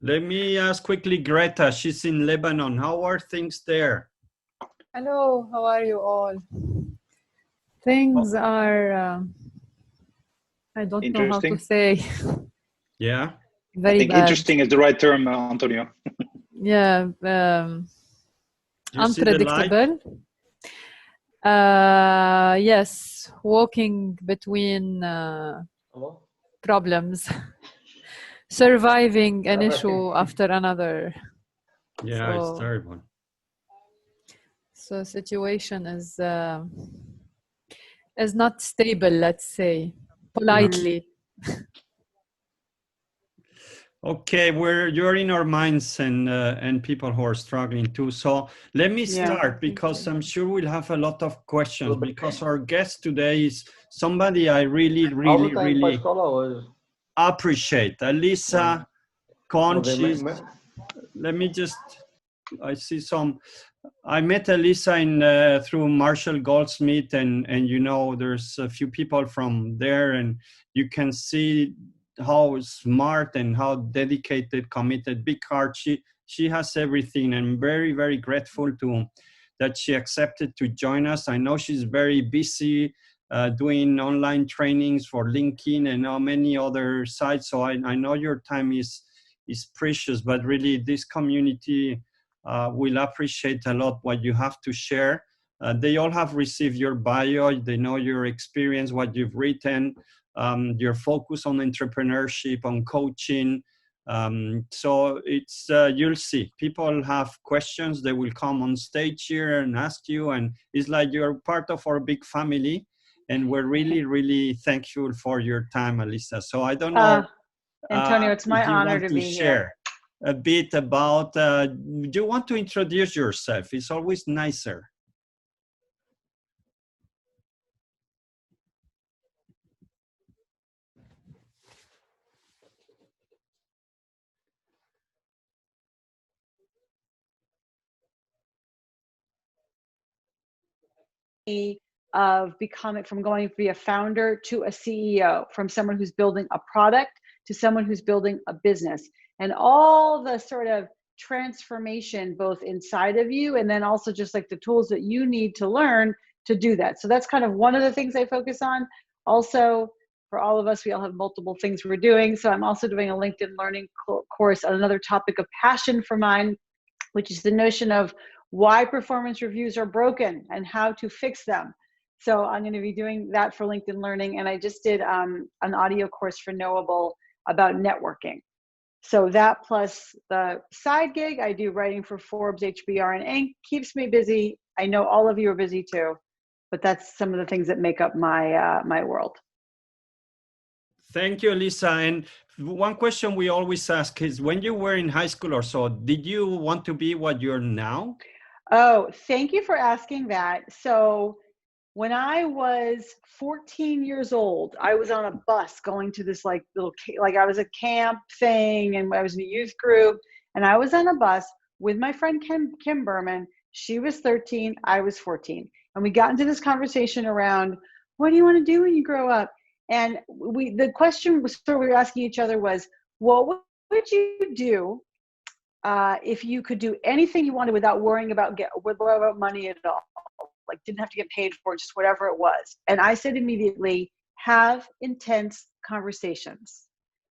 Let me ask quickly, Greta, she's in Lebanon. How are things there? Hello, how are you all? Things are, I don't know how to say. Yeah. Very I think bad. Interesting is the right term, Antonio. Yeah, unpredictable. Yes, walking between problems, surviving an issue after another. Yeah, it's terrible. So situation is not stable, let's say, politely. Okay, you're in our minds and people who are struggling too. So let me start because I'm sure we'll have a lot of questions because our guest today is somebody I really appreciate. Alisa Cohn. Let me just, I met Alisa through Marshall Goldsmith and you know, there's a few people from there and you can see how smart and how dedicated, committed, big heart. She has everything. I'm very, very grateful that she accepted to join us. I know she's very busy doing online trainings for LinkedIn and many other sites. So I know your time is precious, but really this community will appreciate a lot what you have to share. They all have received your bio. They know your experience, what you've written, your focus on entrepreneurship, on coaching. So it's, you'll see, people have questions. They will come on stage here and ask you, and it's like you're part of our big family. And we're really, really thankful for your time, Alisa. So I don't know, Antonio, it's my honor to be share a bit about, do you want to introduce yourself? It's always nicer. Of becoming, from going to be a founder to a CEO, from someone who's building a product to someone who's building a business, and all the sort of transformation both inside of you and then also just like the tools that you need to learn to do that. So that's kind of one of the things I focus on. Also, for all of us, we all have multiple things we're doing. So I'm also doing a LinkedIn learning course on another topic of passion for mine, which is the notion of why performance reviews are broken and how to fix them. So I'm going to be doing that for LinkedIn Learning. And I just did an audio course for Knowable about networking. So that plus the side gig, I do writing for Forbes, HBR, and Inc. keeps me busy. I know all of you are busy too, but that's some of the things that make up my, my world. Thank you, Alisa. And one question we always ask is, when you were in high school or so, did you want to be what you're now? Oh, thank you for asking that. So when I was 14 years old, I was on a bus going to this like little, like I was a camp thing and I was in a youth group, and I was on a bus with my friend Kim Berman. She was 13, I was 14. And we got into this conversation around, what do you want to do when you grow up? And the question was, we were asking each other was, what would you do if you could do anything you wanted without worrying about money at all? Like didn't have to get paid for it, just whatever it was. And I said immediately, have intense conversations.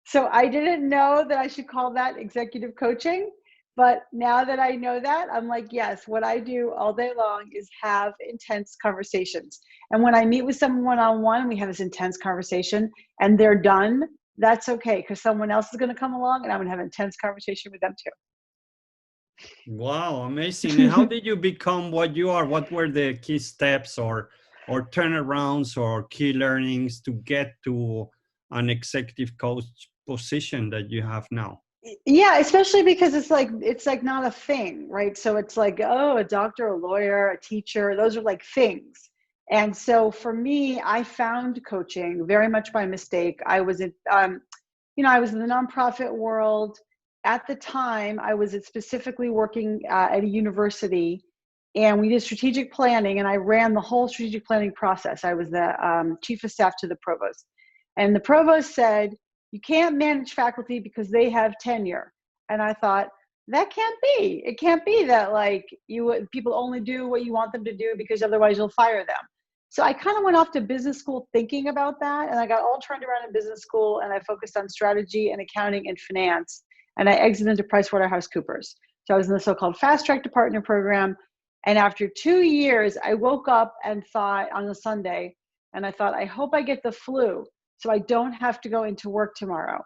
So I didn't know that I should call that executive coaching, but now that I know that, I'm like, yes, what I do all day long is have intense conversations. And when I meet with someone one-on-one, we have this intense conversation and they're done, that's okay, because someone else is going to come along and I'm going to have an intense conversation with them too. Wow, amazing. And how did you become what you are? What were the key steps or turnarounds or key learnings to get to an executive coach position that you have now? Yeah, especially because it's like not a thing, right? So it's like, oh, a doctor, a lawyer, a teacher, those are like things. And so for me, I found coaching very much by mistake. I was in, I was in the nonprofit world. At the time, I was specifically working at a university, and we did strategic planning, and I ran the whole strategic planning process. I was the chief of staff to the provost. And the provost said, you can't manage faculty because they have tenure. And I thought, that can't be. It can't be that like people only do what you want them to do because otherwise you'll fire them. So I kind of went off to business school thinking about that. And I got all turned around in business school, and I focused on strategy and accounting and finance. And I exited into PricewaterhouseCoopers. So I was in the so-called fast track to partner program. And after 2 years, I woke up and thought on a Sunday, and I thought, I hope I get the flu so I don't have to go into work tomorrow.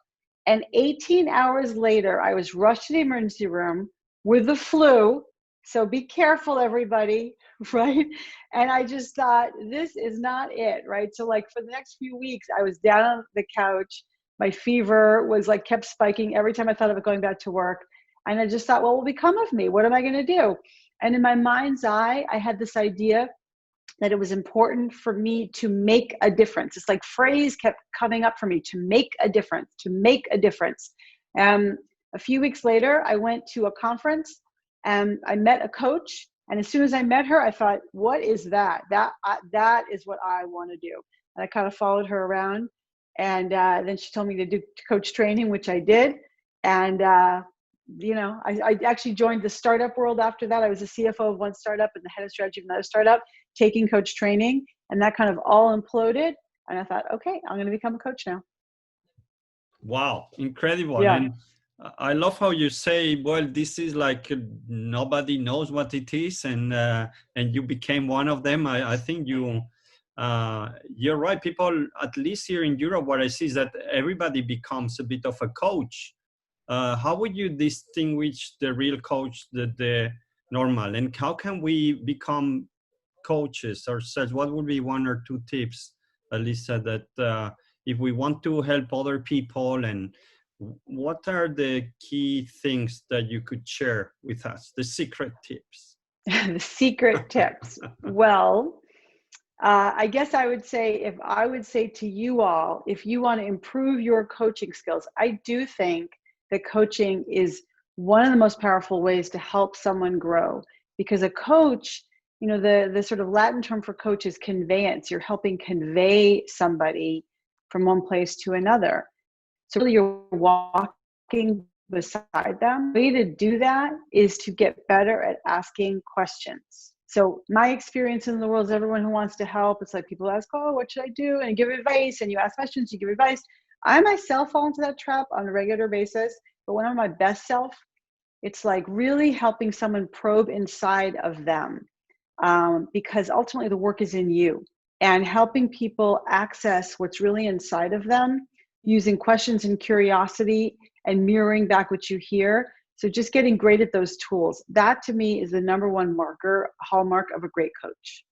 And 18 hours later, I was rushed to the emergency room with the flu. So be careful, everybody, right? And I just thought, this is not it, right? So like for the next few weeks, I was down on the couch. My fever was like kept spiking every time I thought of going back to work. And I just thought, what will become of me? What am I going to do? And in my mind's eye, I had this idea that it was important for me to make a difference. It's like phrase kept coming up for me, to make a difference, to make a difference. A few weeks later, I went to a conference and I met a coach. And as soon as I met her, I thought, what is that? That is what I want to do. And I kind of followed her around. And then she told me to do coach training, which I did. And I actually joined the startup world after that. I was the CFO of one startup and the head of strategy of another startup, taking coach training, and that kind of all imploded. And I thought, okay, I'm going to become a coach now. Wow, incredible. Yeah. And I love how you say, well, this is like nobody knows what it is, and you became one of them. I think you're right. People, at least here in Europe, what I see is that everybody becomes a bit of a coach. How would you distinguish the real coach, the normal, and how can we become coaches ourselves? What would be one or two tips, Alisa, that if we want to help other people, and what are the key things that you could share with us, the secret tips? The secret tips. Well, I guess I would say, if I would say to you all, if you want to improve your coaching skills, I do think that coaching is one of the most powerful ways to help someone grow, because a coach, the sort of Latin term for coach is conveyance. You're helping convey somebody from one place to another. So really you're walking beside them. The way to do that is to get better at asking questions. So my experience in the world is everyone who wants to help, it's like people ask, oh, what should I do? And you give advice, and you ask questions, you give advice. I myself fall into that trap on a regular basis, but when I'm my best self, it's like really helping someone probe inside of them, because ultimately the work is in you, and helping people access what's really inside of them using questions and curiosity and mirroring back what you hear. So just getting great at those tools. That to me is the number one hallmark of a great coach.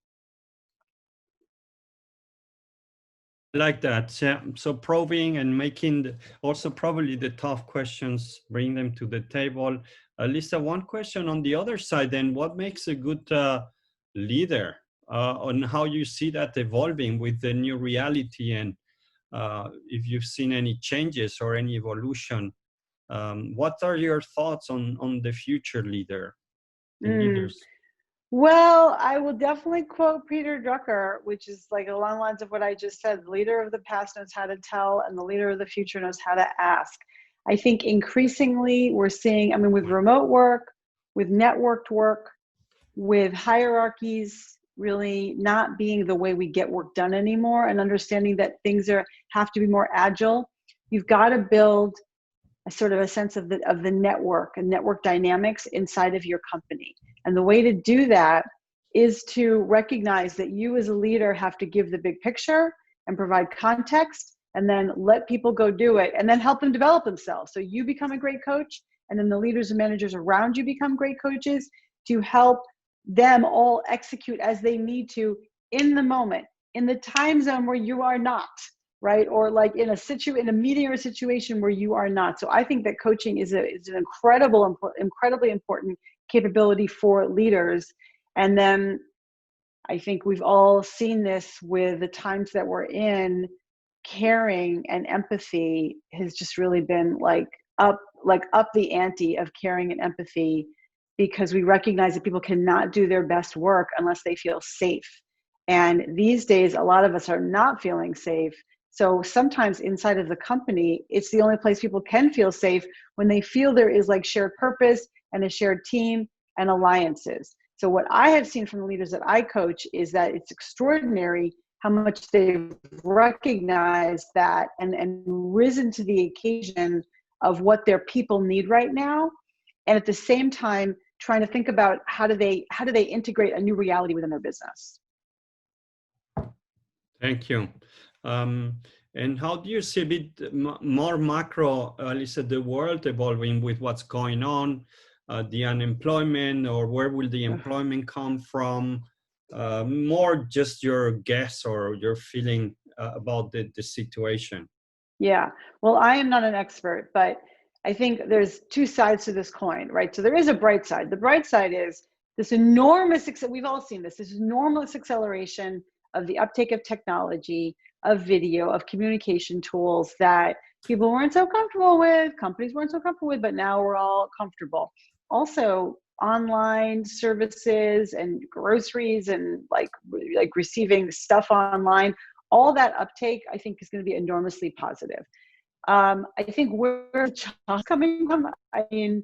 I like that. Yeah. So probing and making also probably the tough questions, bring them to the table. Alisa, one question on the other side then, what makes a good leader, on how you see that evolving with the new reality, and if you've seen any changes or any evolution? What are your thoughts on the future leader and leaders? Well, I will definitely quote Peter Drucker, which is like along the lines of what I just said. The leader of the past knows how to tell, and the leader of the future knows how to ask. I think increasingly we're seeing, with remote work, with networked work, with hierarchies really not being the way we get work done anymore, and understanding that things have to be more agile. You've got to build a sort of a sense of the network and network dynamics inside of your company. And the way to do that is to recognize that you as a leader have to give the big picture and provide context, and then let people go do it, and then help them develop themselves. So you become a great coach, and then the leaders and managers around you become great coaches to help them all execute as they need to in the moment, in the time zone where you are not, right? Or like in a meeting or a situation where you are not. So I think that coaching is an incredibly important capability for leaders. And then I think we've all seen this with the times that we're in. Caring and empathy has just really been up the ante of caring and empathy, because we recognize that people cannot do their best work unless they feel safe. And these days, a lot of us are not feeling safe So sometimes inside of the company, it's the only place people can feel safe when they feel there is like shared purpose and a shared team and alliances. So what I have seen from the leaders that I coach is that it's extraordinary how much they've recognized that and risen to the occasion of what their people need right now. And at the same time, trying to think about how do they integrate a new reality within their business. Thank you. And how do you see a bit more macro, Alisa, the world evolving with what's going on, the unemployment, or where will the employment come from? More just your guess or your feeling about the situation. Yeah, well, I am not an expert, but I think there's two sides to this coin, right? So there is a bright side. The bright side is this enormous, we've all seen this enormous acceleration of the uptake of technology, of video, of communication tools that people weren't so comfortable with, companies weren't so comfortable with, but now we're all comfortable. Also, online services and groceries and like receiving stuff online, all that uptake, I think, is going to be enormously positive. I think where the coming from, I mean,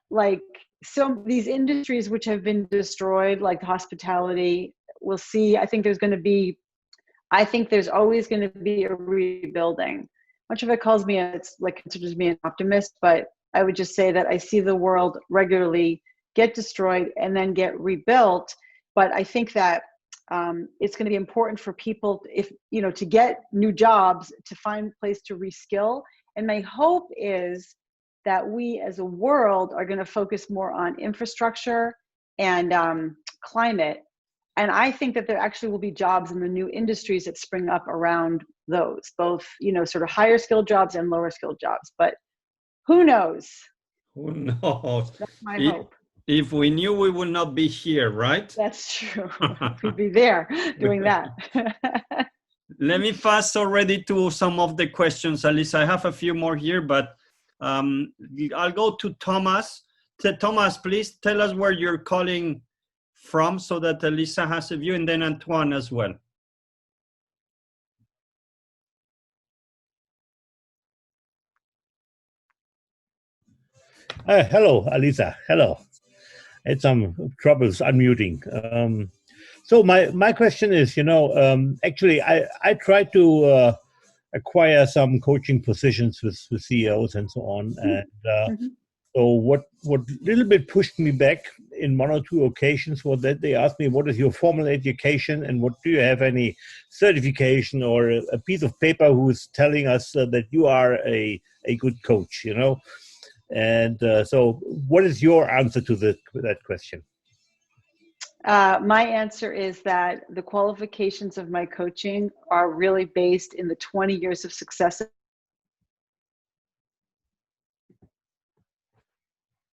like some of these industries which have been destroyed, like hospitality, we'll see. I think there's always going to be a rebuilding. Much of it calls me, it's like considers me an optimist, but I would just say that I see the world regularly get destroyed and then get rebuilt. But I think that it's going to be important for people, to get new jobs, to find a place to reskill. And my hope is that we as a world are going to focus more on infrastructure and climate. And I think that there actually will be jobs in the new industries that spring up around those, both, sort of higher skilled jobs and lower skilled jobs. But who knows? Who knows? That's my hope. If we knew, we would not be here, right? That's true. We'd be there doing that. Let me fast already to some of the questions, Alisa. I have a few more here, but I'll go to Thomas. Thomas, please tell us where you're calling from so that Alisa has a view, and then Antoine as well. Hello, Alisa. Hello. I had some troubles unmuting. So my question is, actually, I tried to acquire some coaching positions with CEOs and so on. And so what little bit pushed me back in one or two occasions was that they asked me, what is your formal education and what do you have any certification or a piece of paper who's telling us that you are a good coach, And so what is your answer to that question? My answer is that the qualifications of my coaching are really based in the 20 years of success.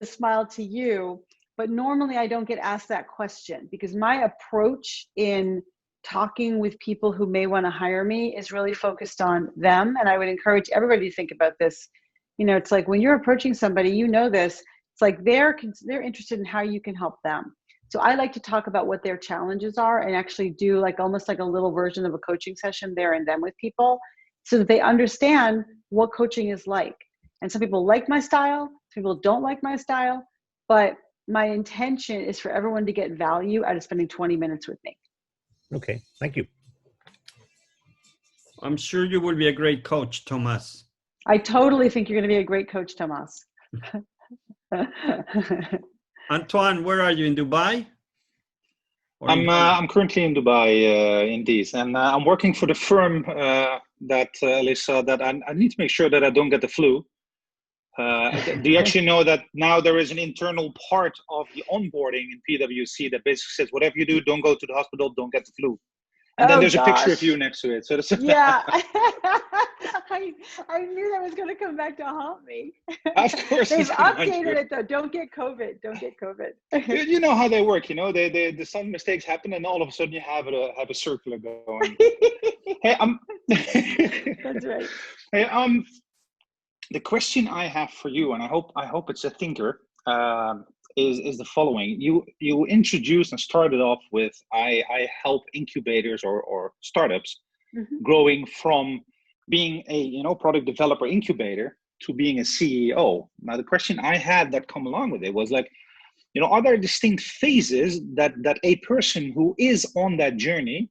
A smile to you, but normally I don't get asked that question because my approach in talking with people who may want to hire me is really focused on them. And I would encourage everybody to think about this. It's like when you're approaching somebody, this, it's like they're interested in how you can help them. So I like to talk about what their challenges are and actually do almost like a little version of a coaching session there and then with people so that they understand what coaching is like. And some people like my style, some people don't like my style, but my intention is for everyone to get value out of spending 20 minutes with me. Okay, thank you. I'm sure you will be a great coach, Thomas. I totally think you're going to be a great coach, Thomas. Antoine, where are you, in Dubai? I'm currently in Dubai, indeed, and I'm working for the firm that Alisa, that I need to make sure that I don't get the flu. Do you actually know that now there is an internal part of the onboarding in PwC that basically says, whatever you do, don't go to the hospital, don't get the flu. And then there's a picture of you next to it. So yeah, I knew that was going to come back to haunt me. Of course, they've updated it though. Don't get COVID. Don't get COVID. You know how they work. Some mistakes happen, and all of a sudden you have a circular going. Hey, That's right. Hey, the question I have for you, and I hope it's a thinker, is the following. You introduced and started off with I help incubators or startups growing from being a product developer incubator to being a CEO. Now, the question I had that come along with it was like, are there distinct phases that a person who is on that journey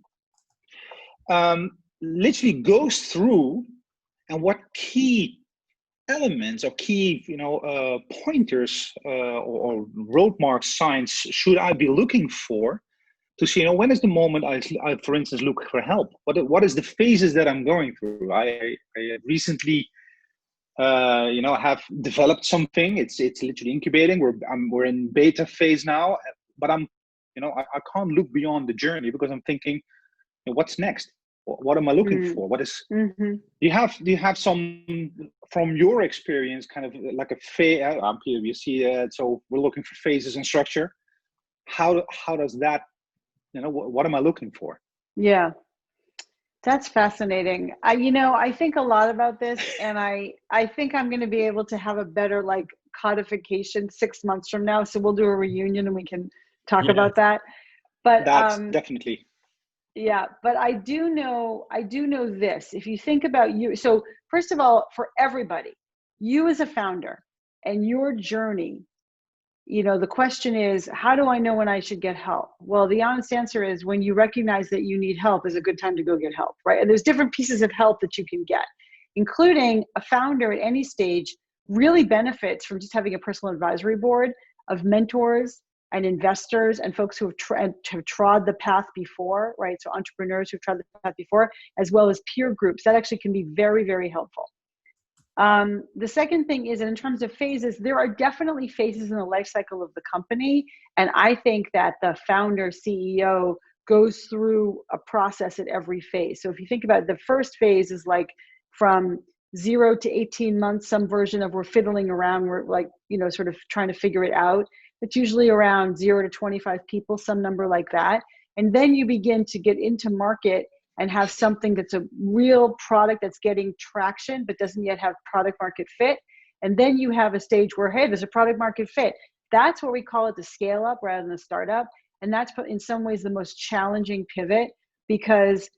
literally goes through, and what key elements or key pointers or road mark signs should I be looking for to see when is the moment I for instance look for help? What is the phases that I'm going through? I recently have developed something. It's literally incubating. We're in beta phase now, but I can't look beyond the journey because I'm thinking, what's next? What am I looking for? What is? Do you have some from your experience, kind of like a phase? I'm PwC, so we're looking for phases and structure. How does that? What am I looking for? Yeah, that's fascinating. I think a lot about this, and I think I'm going to be able to have a better codification 6 months from now. So we'll do a reunion and we can talk about that. But that's definitely. Yeah, but I do know this. If you think about you, so first of all, for everybody, you as a founder and your journey, the question is, how do I know when I should get help? Well, the honest answer is when you recognize that you need help is a good time to go get help, right? And there's different pieces of help that you can get, including a founder at any stage really benefits from just having a personal advisory board of mentors and investors and folks who have trod the path before, right? So entrepreneurs who've trod the path before, as well as peer groups. That actually can be very, very helpful. The second thing is, in terms of phases, there are definitely phases in the life cycle of the company. And I think that the founder CEO goes through a process at every phase. So if you think about it, the first phase is from 0 to 18 months, some version of we're fiddling around, we're sort of trying to figure it out. It's usually around 0 to 25 people, some number like that. And then you begin to get into market and have something that's a real product that's getting traction, but doesn't yet have product market fit. And then you have a stage where, hey, there's a product market fit. That's what we call it, the scale up rather than the startup. And that's in some ways the most challenging pivot because,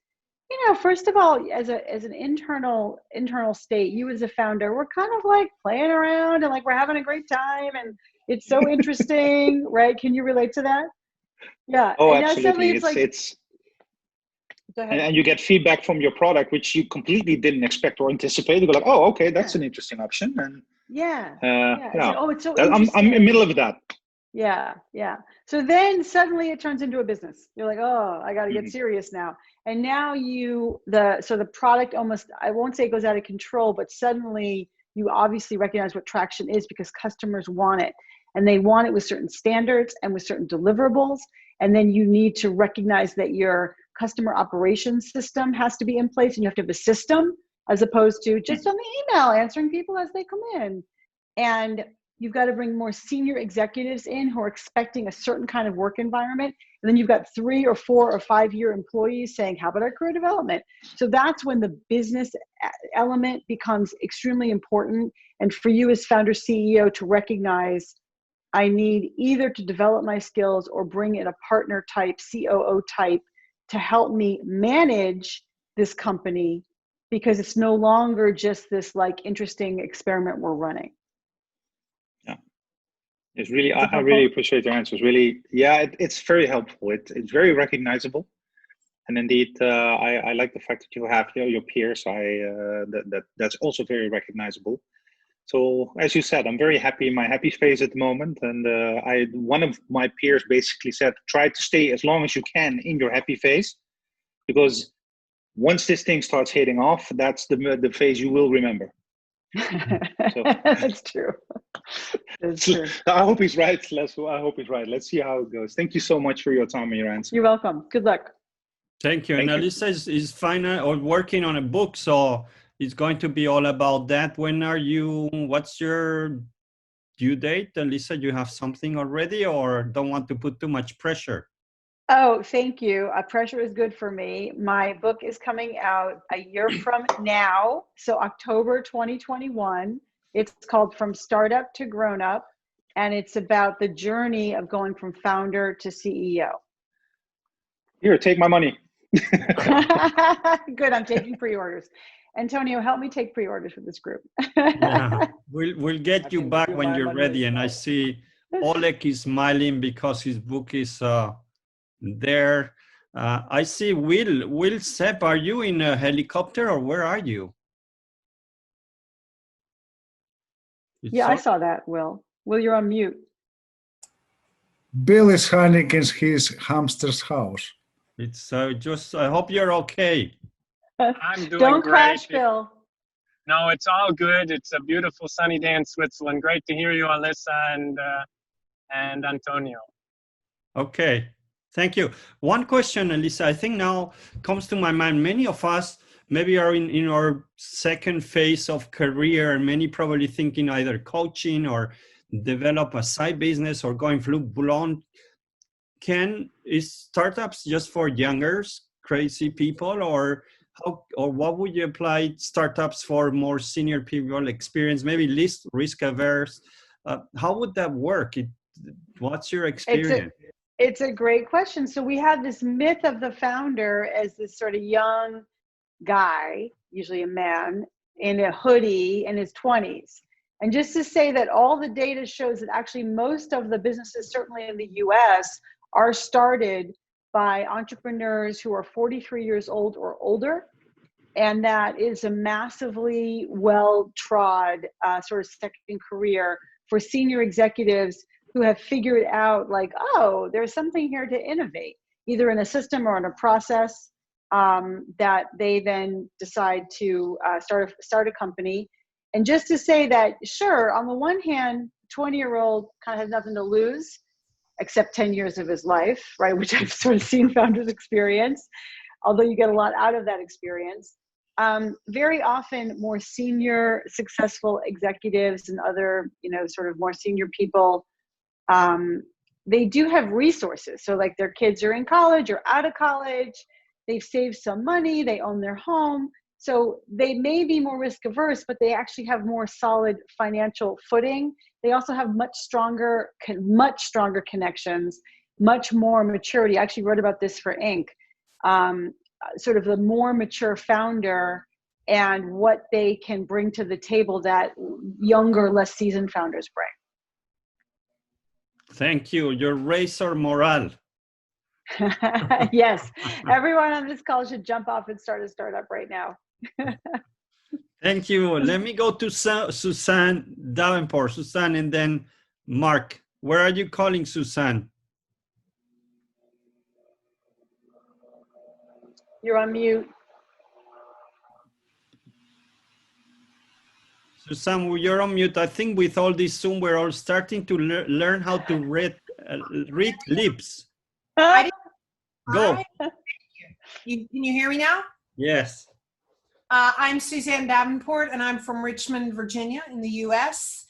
first of all, as an internal state, you as a founder, we're kind of playing around and we're having a great time and it's so interesting, right? Can you relate to that? Yeah. Oh, and absolutely. It's and you get feedback from your product, which you completely didn't expect or anticipate. You go oh, okay, that's an interesting option. And oh, it's so interesting. I'm in the middle of that. Yeah. So then suddenly it turns into a business. You're oh, I got to get serious now. And now the product almost, I won't say it goes out of control, but suddenly you obviously recognize what traction is because customers want it. And they want it with certain standards and with certain deliverables. And then you need to recognize that your customer operations system has to be in place and you have to have a system as opposed to just on the email answering people as they come in. And you've got to bring more senior executives in who are expecting a certain kind of work environment. And then you've got 3 or 4 or 5 year employees saying, how about our career development? So that's when the business element becomes extremely important. And for you as founder CEO to recognize, I need either to develop my skills or bring in a partner type, COO type to help me manage this company because it's no longer just this interesting experiment we're running. It's really, I really appreciate your answers. Really, it's very helpful. It's very recognizable, and indeed, I like the fact that you have your peers. That's also very recognizable. So, as you said, I'm very happy in my happy phase at the moment, and one of my peers basically said, try to stay as long as you can in your happy phase, because once this thing starts hitting off, that's the phase you will remember. So, that's true. That's true. I hope he's right. I hope he's right. Let's see how it goes. Thank you so much for your time and your answer. You're welcome. Good luck. Thank you. And Alisa is working on a book, so it's going to be all about that. What's your due date? Alisa, you have something already or don't want to put too much pressure? Oh, thank you. Pressure is good for me. My book is coming out a year from now, so October 2021. It's called From Startup to Grown Up, and it's about the journey of going from founder to CEO. Here, take my money. Good, I'm taking pre-orders. Antonio, help me take pre-orders for this group. Yeah, we'll get you back when you're ready. And I see Oleg is smiling because his book is there. I see Will Sepp, are you in a helicopter or where are you? Yeah, I saw that, Will. Will, you're on mute. Bill is hiding in his hamster's house. It's I hope you're okay. I'm doing Don't great. crash, Bill. No, it's all good. It's a beautiful sunny day in Switzerland. Great to hear you, Alisa and Antonio. Okay, thank you. One question, Alisa, I think now comes to my mind. Many of us maybe are in our second phase of career, and many probably thinking either coaching or develop a side business or going full on. Is startups just for younger, crazy people, or what would you apply startups for more senior people, experience, maybe least risk averse? How would that work? What's your experience? It's a great question. So we have this myth of the founder as this sort of young guy, usually a man, in a hoodie in his 20s. And just to say that all the data shows that actually most of the businesses, certainly in the US, are started by entrepreneurs who are 43 years old or older. And that is a massively well-trod sort of second career for senior executives who have figured out like, oh, there's something here to innovate, either in a system or in a process that they then decide to start a company. And just to say that, sure, on the one hand, 20-year-old kind of has nothing to lose, except 10 years of his life, right? Which I've sort of seen founders experience, although you get a lot out of that experience. Very often more senior, successful executives and other, sort of more senior people, they do have resources. So like their kids are in college or out of college, they've saved some money, they own their home. So they may be more risk averse, but they actually have more solid financial footing. They also have much stronger connections, much more maturity. I actually wrote about this for Inc. Sort of the more mature founder and what they can bring to the table that younger, less seasoned founders bring. Thank you. Your razor morale. Yes, everyone on this call should jump off and start a startup right now. Thank you. Let me go to Suzanne Davenport. Suzanne, and then Mark. Where are you calling, Suzanne? You're on mute. Suzanne, you're on mute. I think with all this Zoom, we're all starting to learn how to read lips. Go. Can you hear me now? Yes. I'm Suzanne Davenport, and I'm from Richmond, Virginia in the US.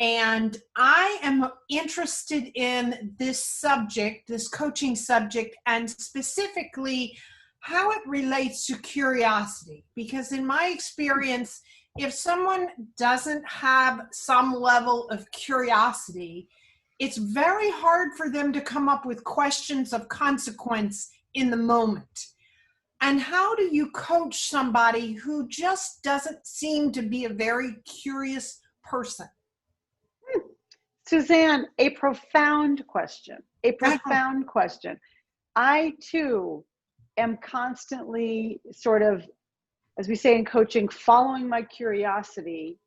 And I am interested in this subject, this coaching subject, and specifically how it relates to curiosity. Because in my experience, if someone doesn't have some level of curiosity, it's very hard for them to come up with questions of consequence in the moment. And how do you coach somebody who just doesn't seem to be a very curious person? Suzanne, a profound question. A profound question. I too am constantly sort of, as we say in coaching, following my curiosity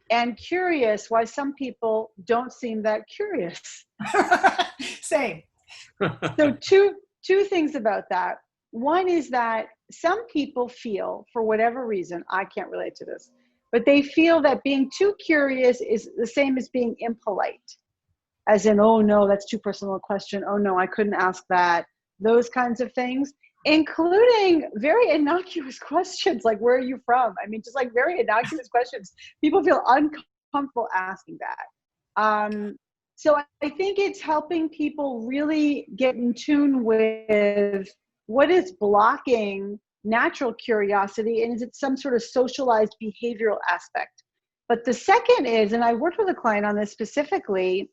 and curious why some people don't seem that curious. Same. So two things about that. One is that some people feel, for whatever reason, I can't relate to this, but they feel that being too curious is the same as being impolite. As in, oh no, that's too personal a question. Oh no, I couldn't ask that. Those kinds of things, including very innocuous questions like, where are you from? I mean, just like very innocuous questions. People feel uncomfortable asking that. So I think it's helping people really get in tune with what is blocking natural curiosity, and is it some sort of socialized behavioral aspect? But the second is, and I worked with a client on this specifically,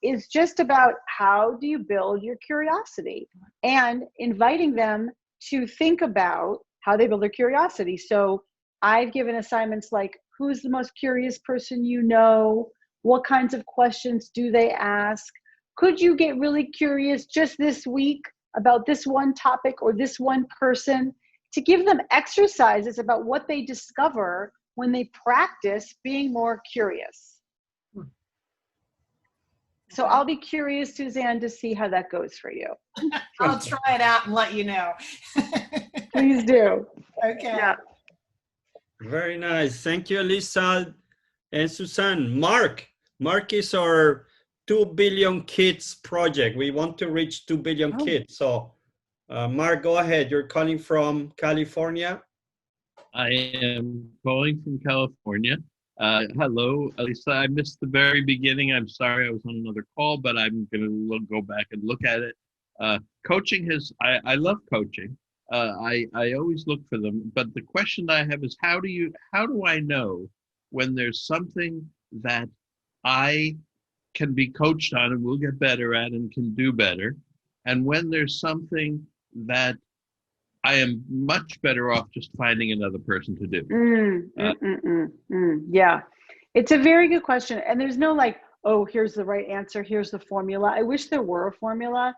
is just about how do you build your curiosity and inviting them to think about how they build their curiosity. So I've given assignments like, who's the most curious person you know? What kinds of questions do they ask? Could you get really curious just this week about this one topic or this one person? To give them exercises about what they discover when they practice being more curious. So I'll be curious, Suzanne, to see how that goes for you. I'll try it out and let you know. Please do. Okay. Yeah. Very nice. Thank you, Alisa and Suzanne. Mark is our 2 billion kids project. We want to reach 2 billion kids. So Mark, go ahead. You're calling from California. I am calling from California. Hello, Alisa. I missed the very beginning. I'm sorry, I was on another call, but I'm going to go back and look at it. Coaching I love coaching. I always look for them. But the question I have is, how do I know when there's something that I can be coached on and will get better at and can do better, and when there's something that I am much better off just finding another person to do? Yeah, it's a very good question. And there's no like, oh, here's the right answer, here's the formula. I wish there were a formula,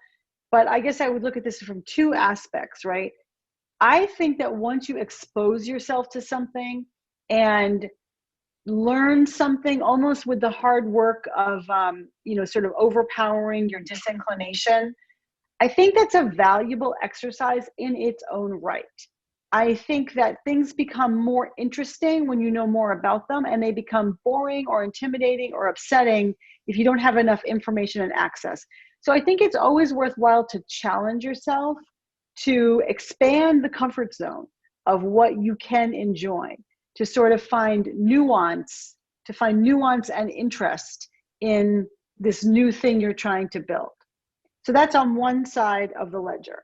but I guess I would look at this from two aspects, right? I think that once you expose yourself to something and learn something almost with the hard work of, sort of overpowering your disinclination, I think that's a valuable exercise in its own right. I think that things become more interesting when you know more about them, and they become boring or intimidating or upsetting if you don't have enough information and access. So I think it's always worthwhile to challenge yourself to expand the comfort zone of what you can enjoy, to sort of find nuance and interest in this new thing you're trying to build. So that's on one side of the ledger.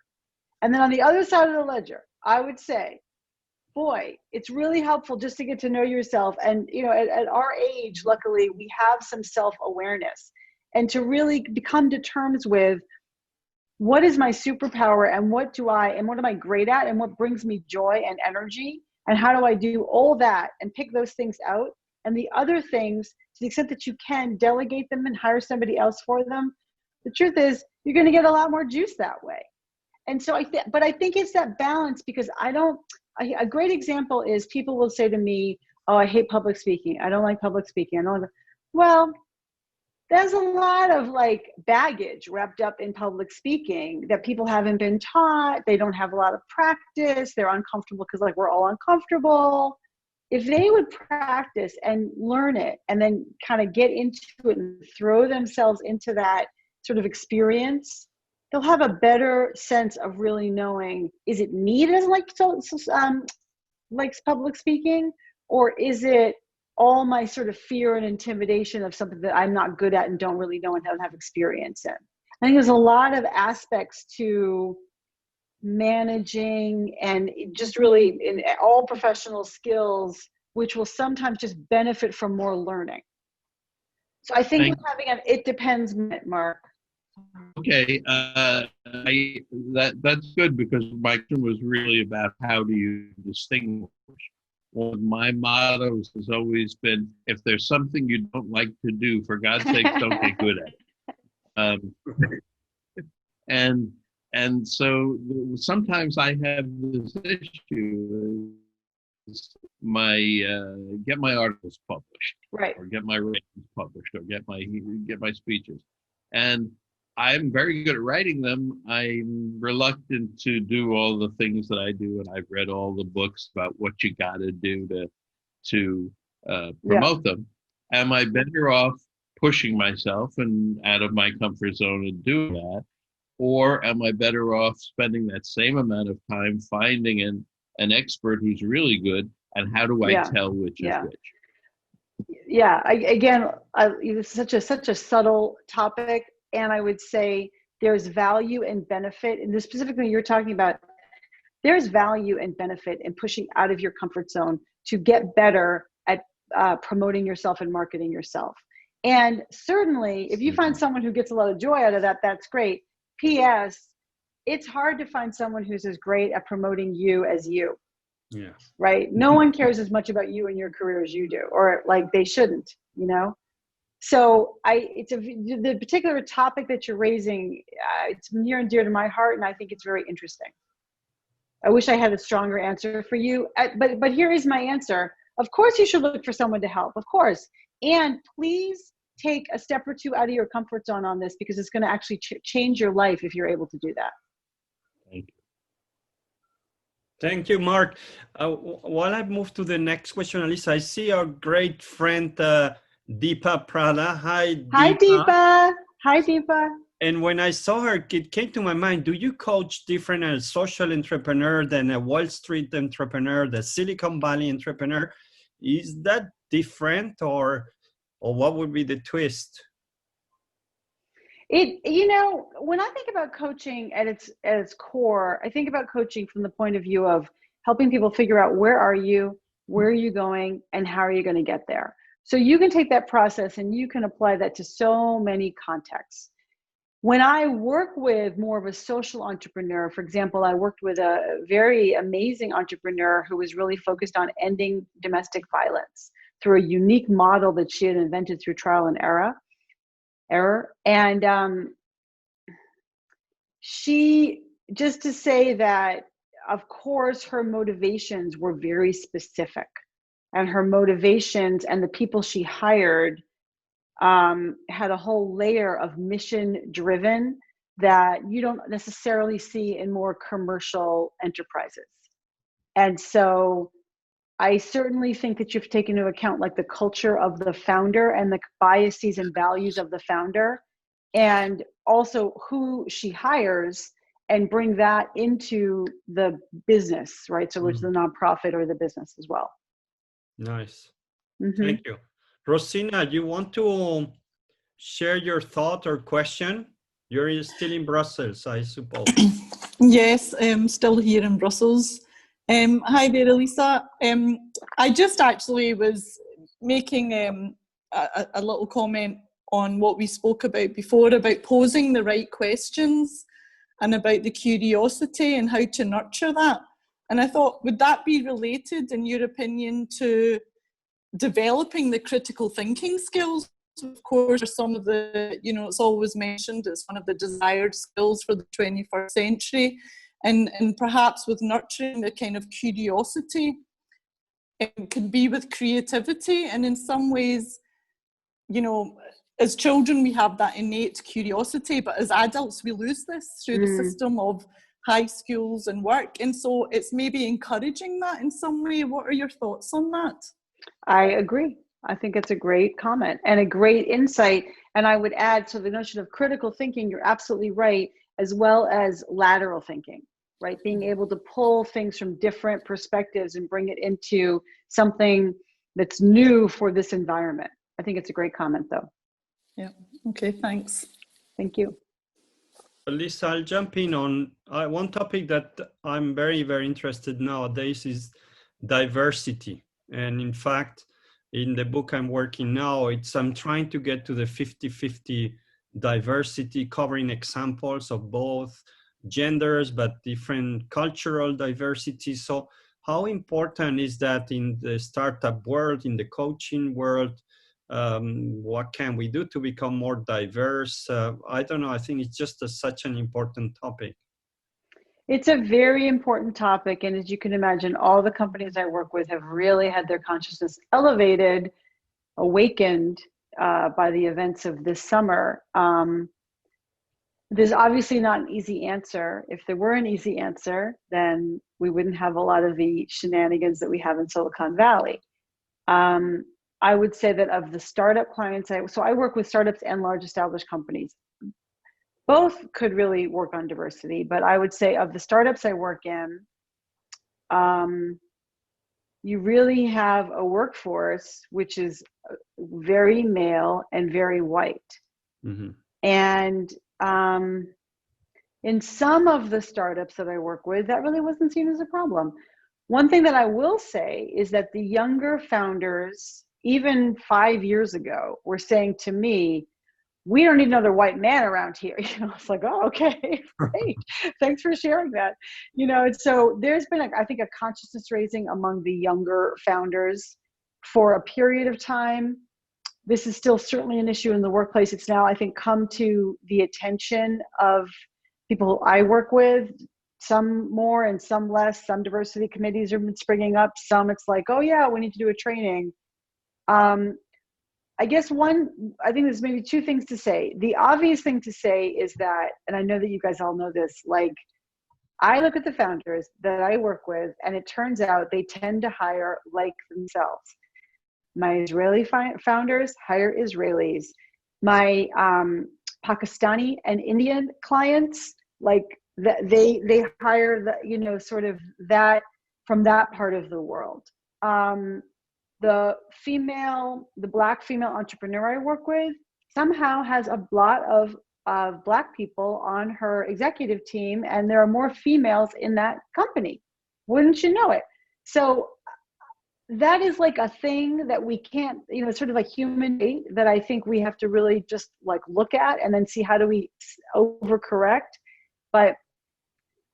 And then on the other side of the ledger, I would say, boy, it's really helpful just to get to know yourself. And, at our age, luckily, we have some self-awareness, and to really come to terms with what is my superpower and what am I great at and what brings me joy and energy, and how do I do all that and pick those things out. And the other things, to the extent that you can, delegate them and hire somebody else for them. The truth is, you're going to get a lot more juice that way. And so I think it's that balance, because a great example is people will say to me, oh, I hate public speaking. I don't like public speaking. Well, there's a lot of like baggage wrapped up in public speaking that people haven't been taught. They don't have a lot of practice. They're uncomfortable because like we're all uncomfortable. If they would practice and learn it and then kind of get into it and throw themselves into that sort of experience, they'll have a better sense of really knowing, is it me that doesn't likes public speaking, or is it all my sort of fear and intimidation of something that I'm not good at and don't really know and don't have experience in? I think there's a lot of aspects to managing and just really in all professional skills, which will sometimes just benefit from more learning. So I think we're having an it depends, Mark. Okay, that's good, because my question was really about how do you distinguish. One of my mottos has always been, if there's something you don't like to do, for God's sake, don't get good at it. And so sometimes I have this issue, get my articles published, right, or get my writings published, or get my speeches, and I'm very good at writing them. I'm reluctant to do all the things that I do, and I've read all the books about what you got to do to promote them. Am I better off pushing myself and out of my comfort zone and doing that, or am I better off spending that same amount of time finding an expert who's really good, and how do I tell which is which? Yeah, it's such a subtle topic. And I would say there's value and benefit, and this specifically you're talking about, there's value and benefit in pushing out of your comfort zone to get better at promoting yourself and marketing yourself. And certainly, if you find someone who gets a lot of joy out of that, that's great. P.S. It's hard to find someone who's as great at promoting you as you. Yeah. Right? No one cares as much about you and your career as you do, or like they shouldn't, you know? So the particular topic that you're raising, it's near and dear to my heart, and I think it's very interesting. I wish I had a stronger answer for you, but here is my answer. Of course you should look for someone to help, of course. And please take a step or two out of your comfort zone on this, because it's going to actually change your life if you're able to do that. Thank you. Thank you, Mark. While I move to the next question, Alisa, I see our great friend Deepa Prada. Hi, Deepa. Hi, Deepa. Hi, Deepa. And when I saw her, it came to my mind, do you coach different a social entrepreneur than a Wall Street entrepreneur, the Silicon Valley entrepreneur? Is that different, or what would be the twist? You know, when I think about coaching at its core, I think about coaching from the point of view of helping people figure out where are you going, and how are you going to get there. So you can take that process and you can apply that to so many contexts. When I work with more of a social entrepreneur, for example, I worked with a very amazing entrepreneur who was really focused on ending domestic violence through a unique model that she had invented through trial and error. And she, just to say that, of course, her motivations were very specific, and her motivations and the people she hired had a whole layer of mission driven that you don't necessarily see in more commercial enterprises. And so I certainly think that you've taken into account like the culture of the founder and the biases and values of the founder, and also who she hires, and bring that into the business, right? So which is the nonprofit or the business as well. Nice. Thank you. Rosina, you want to share your thought or question? You're still in Brussels, I suppose. Yes, I'm still here in Brussels. Hi there, Alisa. I just actually was making a little comment on what we spoke about before, about posing the right questions and about the curiosity and how to nurture that. And I thought, would that be related, in your opinion, to developing the critical thinking skills? Of course, some of the, it's always mentioned as one of the desired skills for the 21st century. And perhaps with nurturing the kind of curiosity, it could be with creativity. And in some ways, as children, we have that innate curiosity, but as adults, we lose this through the system of high schools and work. And so it's maybe encouraging that in some way. What are your thoughts on that? I agree. I think it's a great comment and a great insight. And I would add to the notion of critical thinking, you're absolutely right, as well as lateral thinking, right? Being able to pull things from different perspectives and bring it into something that's new for this environment. I think it's a great comment, though. Yeah. Okay, thanks. Thank you. Alisa, I'll jump in on one topic that I'm very, very interested nowadays is diversity. And in fact, in the book I'm working now, I'm trying to get to the 50-50 diversity, covering examples of both genders, but different cultural diversity. So how important is that in the startup world, in the coaching world? What can we do to become more diverse? I don't know. I think it's just such an important topic. It's a very important topic. And as you can imagine, all the companies I work with have really had their consciousness elevated, awakened by the events of this summer. There's obviously not an easy answer. If there were an easy answer, then we wouldn't have a lot of the shenanigans that we have in Silicon Valley. I would say that of the startup clients, so I work with startups and large established companies. Both could really work on diversity, but I would say of the startups I work in, you really have a workforce which is very male and very white. And in some of the startups that I work with, that really wasn't seen as a problem. One thing that I will say is that the younger founders, even 5 years ago, were saying to me, we don't need another white man around here. It's like, oh, okay, great. Thanks for sharing that. And so there's been, I think, a consciousness raising among the younger founders for a period of time. This is still certainly an issue in the workplace. It's now, I think, come to the attention of people I work with, some more and some less. Some diversity committees are springing up. Some it's like, oh yeah, we need to do a training. I guess I think there's maybe two things to say. The obvious thing to say is that, and I know that you guys all know this, like, I look at the founders that I work with, and it turns out they tend to hire like themselves. My Israeli founders hire Israelis. My Pakistani and Indian clients, like, they hire sort of that from that part of the world. The Black female entrepreneur I work with somehow has a lot of Black people on her executive team, and there are more females in that company. Wouldn't you know it? So that is like a thing that we can't, sort of like human fate that I think we have to really just like look at and then see how do we overcorrect. But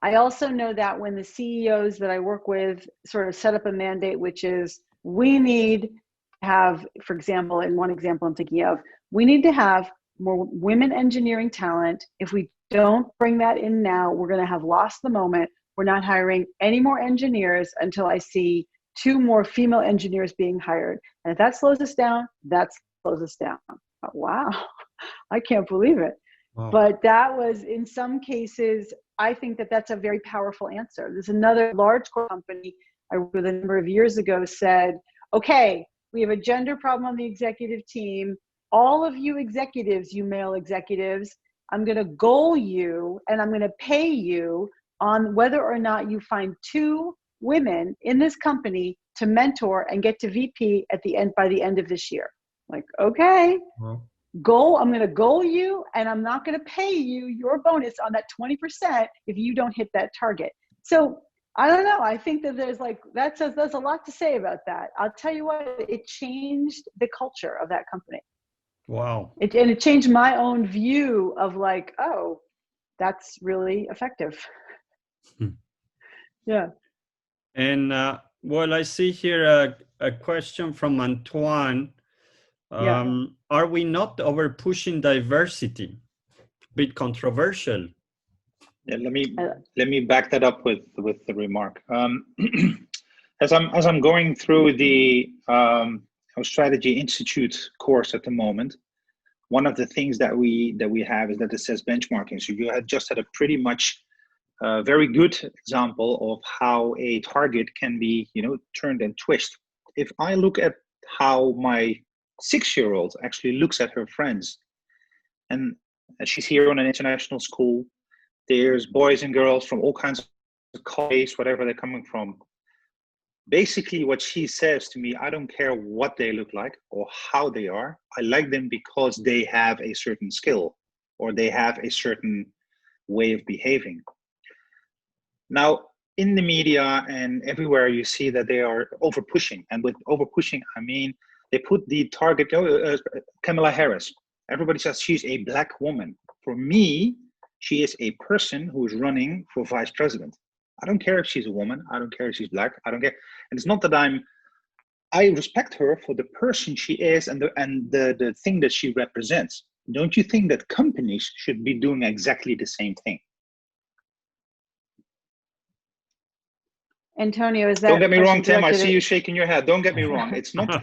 I also know that when the CEOs that I work with sort of set up a mandate, which is, we need to have, for example, in one example I'm thinking of, we need to have more women engineering talent. If we don't bring that in now, we're going to have lost the moment. We're not hiring any more engineers until I see 2 more female engineers being hired. And if that slows us down, that slows us down. Wow, I can't believe it. Wow. But that was, in some cases, I think that that's a very powerful answer. There's another large company I worked with a number of years ago said, okay, we have a gender problem on the executive team. All of you executives, you male executives, I'm going to goal you and I'm going to pay you on whether or not you find 2 women in this company to mentor and get to VP by the end of this year. Like, okay, I'm going to goal you, and I'm not going to pay you your bonus on that 20% if you don't hit that target. So I don't know. I think that there's a lot to say about that. I'll tell you what, it changed the culture of that company. Wow. It changed my own view of like, oh, that's really effective. Yeah. And I see here a question from Antoine. Are we not over pushing diversity? A bit controversial. Yeah, let me back that up with the remark. As I'm going through the Strategy Institute course at the moment, one of the things that we have is that it says benchmarking. So you had just had a pretty much very good example of how a target can be, turned and twisted. If I look at how my 6-year-old actually looks at her friends, and she's here on an international school, there's boys and girls from all kinds of colleges, whatever they're coming from. Basically, what she says to me, I don't care what they look like or how they are. I like them because they have a certain skill or they have a certain way of behaving. Now, in the media and everywhere, you see that they are over pushing. And with over pushing, I mean, they put the target, Kamala Harris. Everybody says she's a Black woman. For me, she is a person who is running for vice president. I don't care if she's a woman. I don't care if she's Black. I don't care. And it's not that I respect her for the person she is and the thing that she represents. Don't you think that companies should be doing exactly the same thing? Antonio, is that? Don't get me wrong, Tim. I see you shaking your head. Don't get me wrong. It's not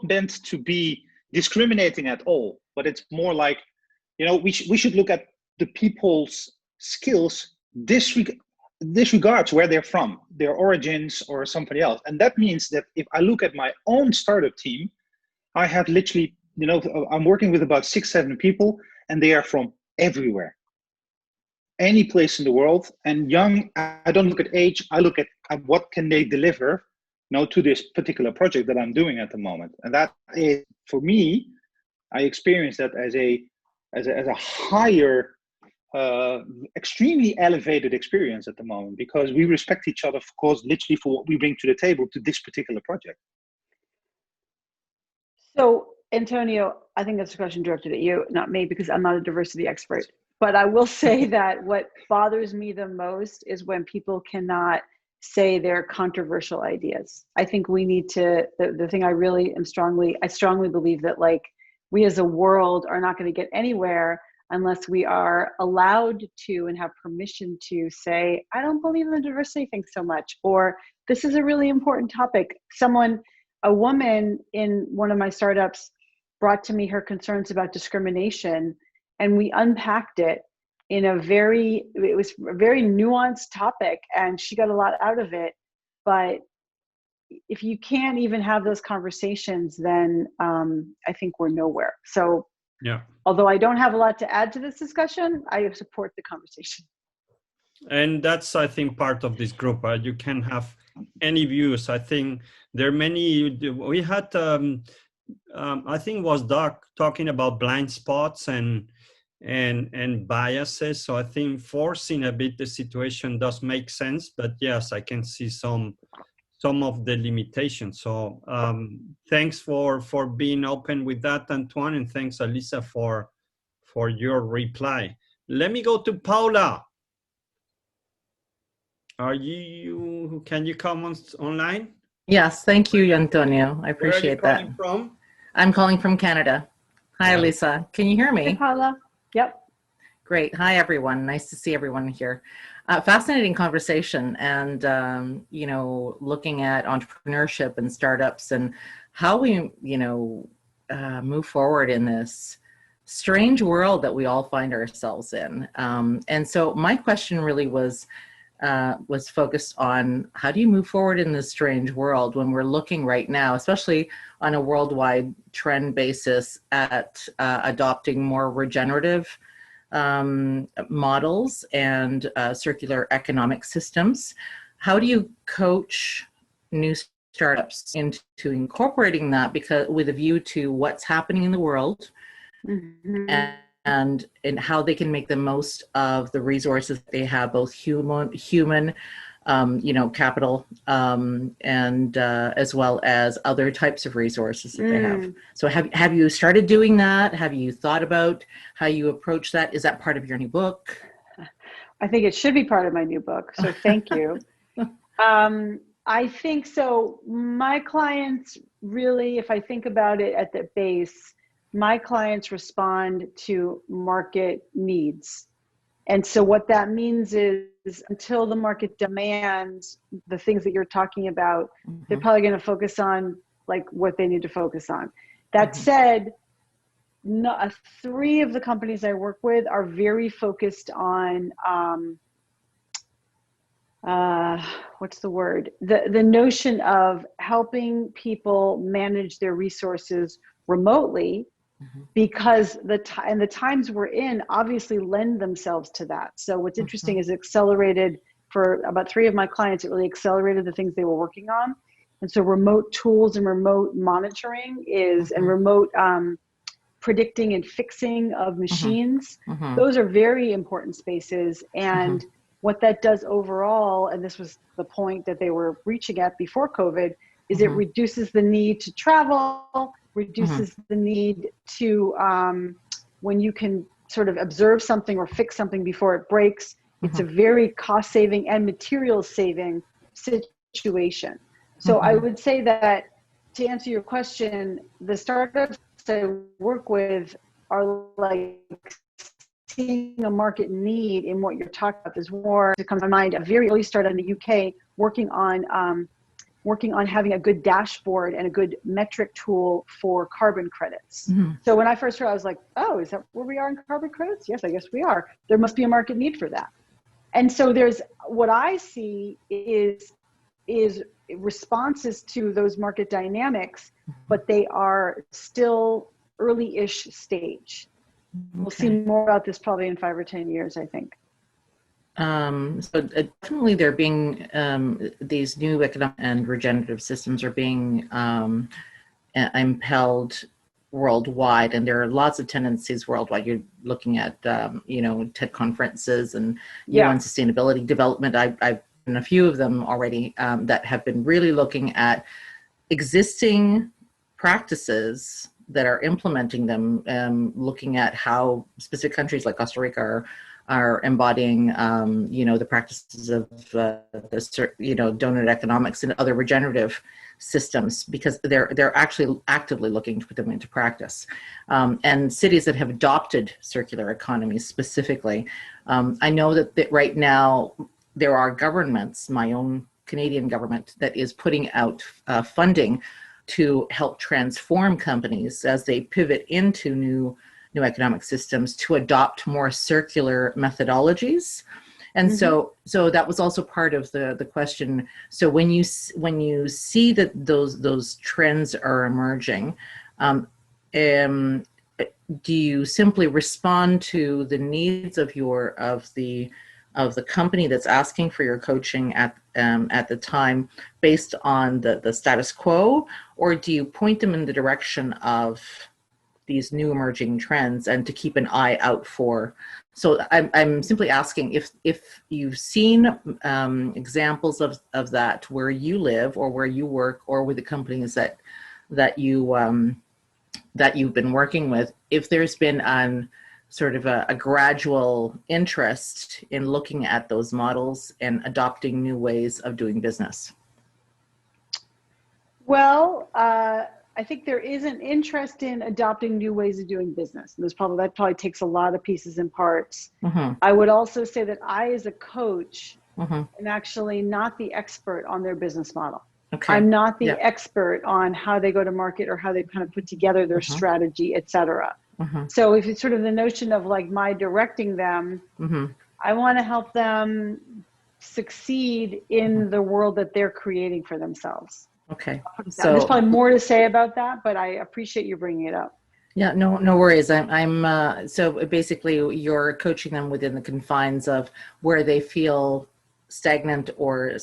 meant to be discriminating at all. But it's more like, we should look at the people's skills disregards where they're from, their origins or somebody else. And that means that if I look at my own startup team, I have literally, I'm working with about 6-7 people, and they are from everywhere. Any place in the world. And young, I don't look at age, I look at what can they deliver to this particular project that I'm doing at the moment. And that is, for me, I experience that as a higher, extremely elevated experience at the moment, because we respect each other, of course, literally for what we bring to the table to this particular project. So Antonio, I think that's a question directed at you, not me, because I'm not a diversity expert. But I will say that what bothers me the most is when people cannot say their controversial ideas. I think we need to, the thing I really am I strongly believe that like we as a world are not going to get anywhere unless we are allowed to and have permission to say, I don't believe in the diversity thing so much, or this is a really important topic. A woman in one of my startups brought to me her concerns about discrimination, and we unpacked it in it was a very nuanced topic, and she got a lot out of it. But if you can't even have those conversations, then I think we're nowhere. So yeah, although I don't have a lot to add to this discussion, I support the conversation. And that's, I think, part of this group. You can have any views. I think there are many. We had, I think, was Doc talking about blind spots and biases. So I think forcing a bit the situation does make sense. But yes, I can see some of the limitations. So thanks for being open with that, Antoine, and thanks, Alisa, for your reply. Let me go to Paula. Can you come online? Yes, thank you, Antonio. I appreciate that. Where are you calling from? I'm calling from Canada. Hi, Alisa. Can you hear me? Hey, Paula. Yep. Great. Hi, everyone. Nice to see everyone here. Fascinating conversation, and looking at entrepreneurship and startups and how we move forward in this strange world that we all find ourselves in. And so my question really was focused on how do you move forward in this strange world when we're looking right now, especially on a worldwide trend basis, at adopting more regenerative models and circular economic systems. How do you coach new startups into incorporating that, because with a view to what's happening in the world, mm-hmm. and how they can make the most of the resources they have, both human capital, and as well as other types of resources that they have. So have you started doing that? Have you thought about how you approach that? Is that part of your new book? I think it should be part of my new book. So thank you. I think so. My clients really, if I think about it at the base, my clients respond to market needs. And so what that means is until the market demands the things that you're talking about, mm-hmm. they're probably going to focus on like what they need to focus on. That mm-hmm. said, 3 of the companies I work with are very focused on, what's the word? The notion of helping people manage their resources remotely, mm-hmm. because the times we're in obviously lend themselves to that. So what's interesting mm-hmm. is accelerated for about 3 of my clients, it really accelerated the things they were working on. And so remote tools and remote monitoring is, mm-hmm. and remote predicting and fixing of machines, mm-hmm. those are very important spaces. And mm-hmm. what that does overall, and this was the point that they were reaching at before COVID, is mm-hmm. it reduces the need to travel, reduces mm-hmm. the need to, when you can sort of observe something or fix something before it breaks, mm-hmm. it's a very cost saving and material saving situation. So mm-hmm. I would say that to answer your question, the startups I work with are like seeing a market need in what you're talking about. There's more to come to mind. A very early startup in the UK working on having a good dashboard and a good metric tool for carbon credits. Mm-hmm. So when I first heard, I was like, oh, is that where we are in carbon credits? Yes, I guess we are. There must be a market need for that. And so there's, what I see is responses to those market dynamics, but they are still early-ish stage. Okay. We'll see more about this probably in 5 or 10 years, I think. So definitely they're being, these new economic and regenerative systems are being impelled worldwide, and there are lots of tendencies worldwide. You're looking at, TED conferences and UN Sustainability Development. I've been a few of them already that have been really looking at existing practices that are implementing them, looking at how specific countries like Costa Rica are embodying, the practices of donut economics and other regenerative systems, because they're actually actively looking to put them into practice. And cities that have adopted circular economies specifically, I know that right now there are governments, my own Canadian government, that is putting out funding to help transform companies as they pivot into new economic systems to adopt more circular methodologies. And so that was also part of the question. So when you see that those trends are emerging, do you simply respond to the needs of the company that's asking for your coaching at the time based on the status quo, or do you point them in the direction of these new emerging trends and to keep an eye out for? So I'm simply asking if you've seen examples of that where you live or where you work or with the companies that you've been working with, if there's been sort of a gradual interest in looking at those models and adopting new ways of doing business. Well, I think there is an interest in adopting new ways of doing business. And that probably takes a lot of pieces and parts. I would also say that I, as a coach, am actually not the expert on their business model. Okay. I'm not the expert on how they go to market or how they kind of put together their strategy, et cetera. So if it's sort of the notion of like my directing them, I want to help them succeed in the world that they're creating for themselves. Okay. So there's probably more to say about that, but I appreciate you bringing it up. Yeah, no worries. I'm so basically you're coaching them within the confines of where they feel stagnant or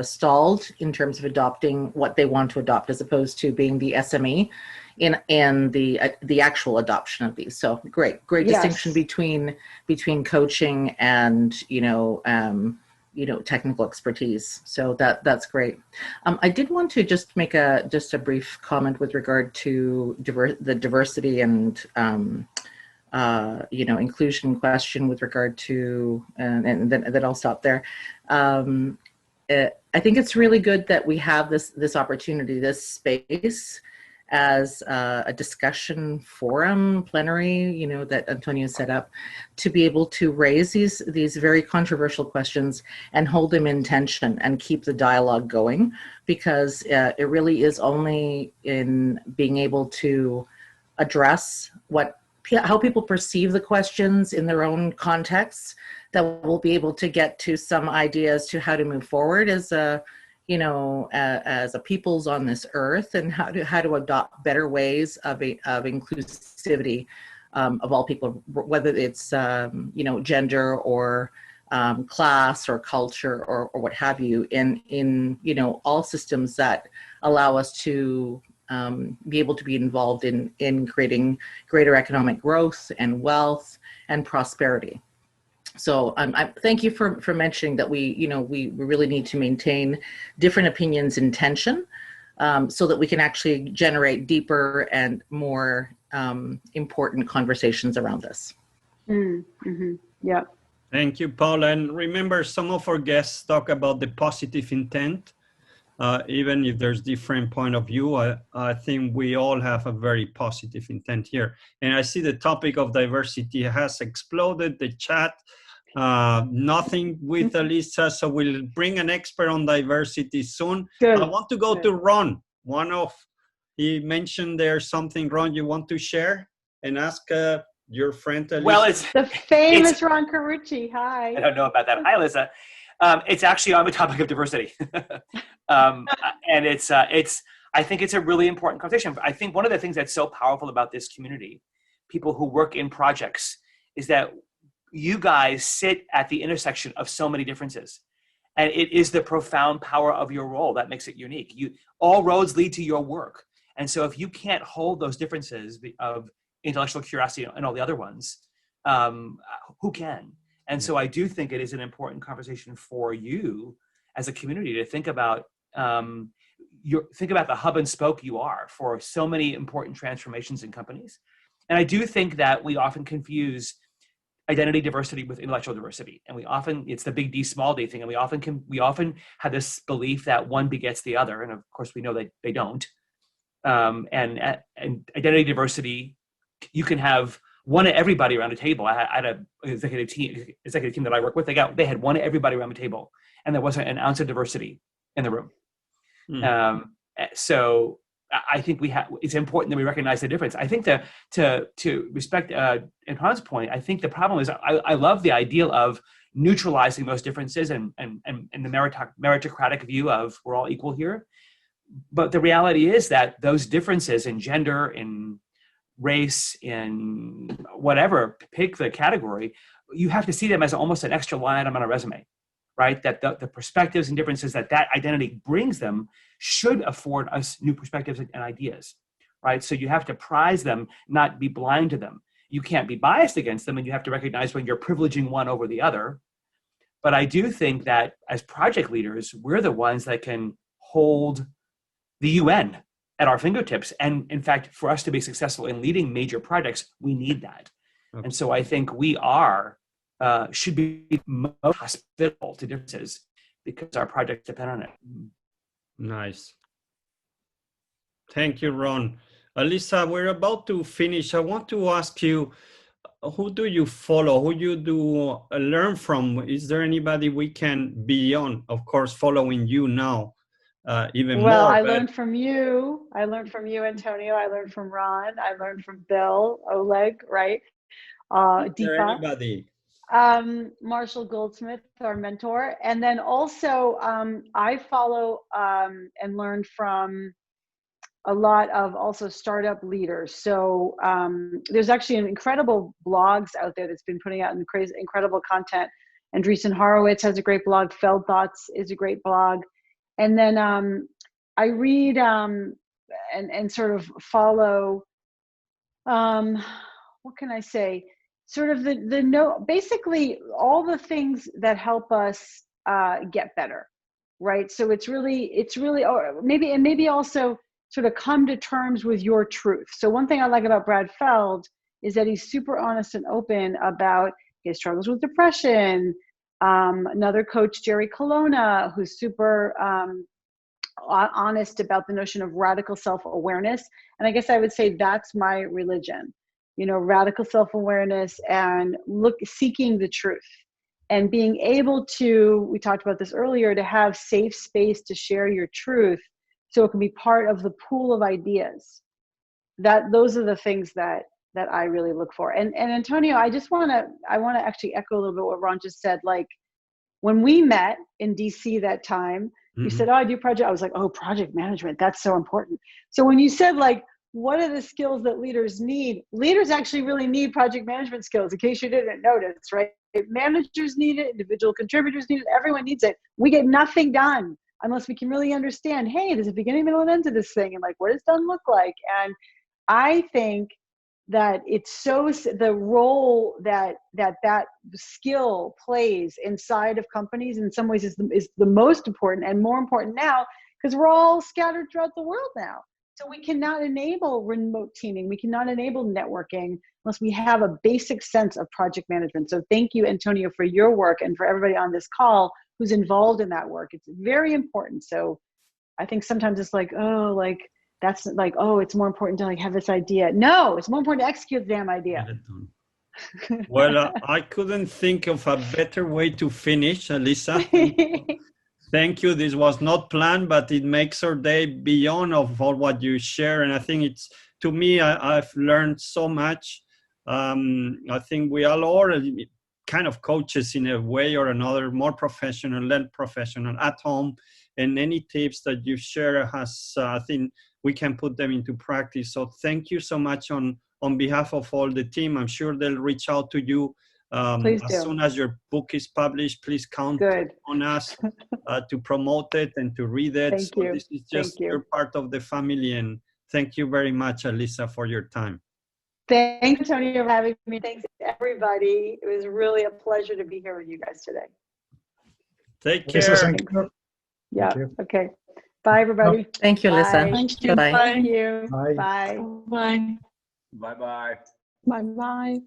stalled in terms of adopting what they want to adopt, as opposed to being the SME in the actual adoption of these. So great distinction between coaching and technical expertise. So that's great. I did want to just make a brief comment with regard to the diversity and inclusion question with regard to, and then I'll stop there. I think it's really good that we have this opportunity, this space, as a discussion forum, plenary, that Antonio set up, to be able to raise these very controversial questions and hold them in tension and keep the dialogue going, because it really is only in being able to address how people perceive the questions in their own contexts that we'll be able to get to some ideas to how to move forward as a peoples on this earth, and how to adopt better ways of inclusivity of all people, whether it's gender or class or culture or what have you, in all systems that allow us to be able to be involved in creating greater economic growth and wealth and prosperity. So I thank you for mentioning that we really need to maintain different opinions in tension, so that we can actually generate deeper and more important conversations around this. Yeah. Thank you, Paul. And remember, some of our guests talk about the positive intent. Even if there's different point of view, I think we all have a very positive intent here. And I see the topic of diversity has exploded, the chat. Nothing with Alisa, so we'll bring an expert on diversity soon. Good. I want to go to Ron. He mentioned there's something, Ron, you want to share and ask your friend Alisa? Well, it's the famous Ron Carucci. Hi. I don't know about that. Hi, Alisa. It's actually on the topic of diversity. And I think it's a really important conversation. I think one of the things that's so powerful about this community, people who work in projects, is that you guys sit at the intersection of so many differences. And it is the profound power of your role that makes it unique. All roads lead to your work. And so if you can't hold those differences of intellectual curiosity and all the other ones, who can? And so I do think it is an important conversation for you as a community to think about think about the hub and spoke you are for so many important transformations in companies. And I do think that we often confuse identity diversity with intellectual diversity, and it's the big D small d thing, and we often have this belief that one begets the other, and of course we know that they don't. And identity diversity, you can have one of everybody around a table. I had an executive team that I work with. They had one of everybody around the table, and there wasn't an ounce of diversity in the room. So I think it's important that we recognize the difference. I think to respect Antoine's point, I think the problem is I love the ideal of neutralizing those differences and the meritocratic view of we're all equal here. But the reality is that those differences in gender, in race, in whatever, pick the category, you have to see them as almost an extra line item on a resume, right? That the perspectives and differences that identity brings them should afford us new perspectives and ideas, right? So you have to prize them, not be blind to them. You can't be biased against them, and you have to recognize when you're privileging one over the other. But I do think that as project leaders, we're the ones that can hold the UN at our fingertips. And in fact, for us to be successful in leading major projects, we need that. Okay. And so I think we should be most hospitable to differences because our projects depend on it. Nice. Thank you, Ron. Alisa, we're about to finish. I want to ask you, who do you follow? Who you do learn from? Is there anybody we can, beyond, of course, following you now? Even more. Well, I learned from you. I learned from you, Antonio. I learned from Ron. I learned from Bill, Oleg, right? Deepa. Anybody? Marshall Goldsmith, our mentor. And then also I follow and learn from a lot of also startup leaders. So there's actually an incredible blogs out there that's been putting out incredible content. Andreessen Horowitz has a great blog. Feld Thoughts is a great blog. And then I read and sort of follow, what can I say? Sort of basically all the things that help us get better, right? So it's really, or maybe also sort of come to terms with your truth. So one thing I like about Brad Feld is that he's super honest and open about his struggles with depression. Another coach, Jerry Colonna, who's super honest about the notion of radical self-awareness. And I guess I would say that's my religion, radical self-awareness and seeking the truth and being able to, we talked about this earlier, to have safe space to share your truth so it can be part of the pool of ideas. Those are the things that I really look for. And Antonio, I want to actually echo a little bit what Ron just said. Like when we met in DC that time, you said, I do project. I was like, oh, project management. That's so important. So when you said like, what are the skills that leaders need? Leaders actually really need project management skills, in case you didn't notice, right? Managers need it, individual contributors need it, everyone needs it. We get nothing done unless we can really understand, hey, there's a beginning, middle, and end to this thing, and like, what does done look like? And I think that it's the role that skill plays inside of companies in some ways is the most important and more important now because we're all scattered throughout the world now. So we cannot enable remote teaming. We cannot enable networking unless we have a basic sense of project management. So thank you, Antonio, for your work and for everybody on this call who's involved in that work. It's very important. So I think sometimes it's like, oh, like, that's like, oh, it's more important to like have this idea. No, it's more important to execute the damn idea. Well, I couldn't think of a better way to finish, Alisa. Thank you. This was not planned, but it makes our day beyond of all what you share. And I think it's, to me, I've learned so much. I think we all are kind of coaches in a way or another, more professional, less professional, at home. And any tips that you share I think we can put them into practice. So thank you so much on behalf of all the team. I'm sure they'll reach out to you as soon as your book is published. Please count on us to promote it and to read it. This is just your part of the family. And thank you very much, Alisa, for your time. Thanks, Antonio, for having me. Thanks, everybody. It was really a pleasure to be here with you guys today. Take care. Yeah. Okay. Bye, everybody. Thank you, Alyssa. Bye. Thank you. Bye-bye. Thank you. Bye. Bye. Bye. Bye-bye. Bye-bye.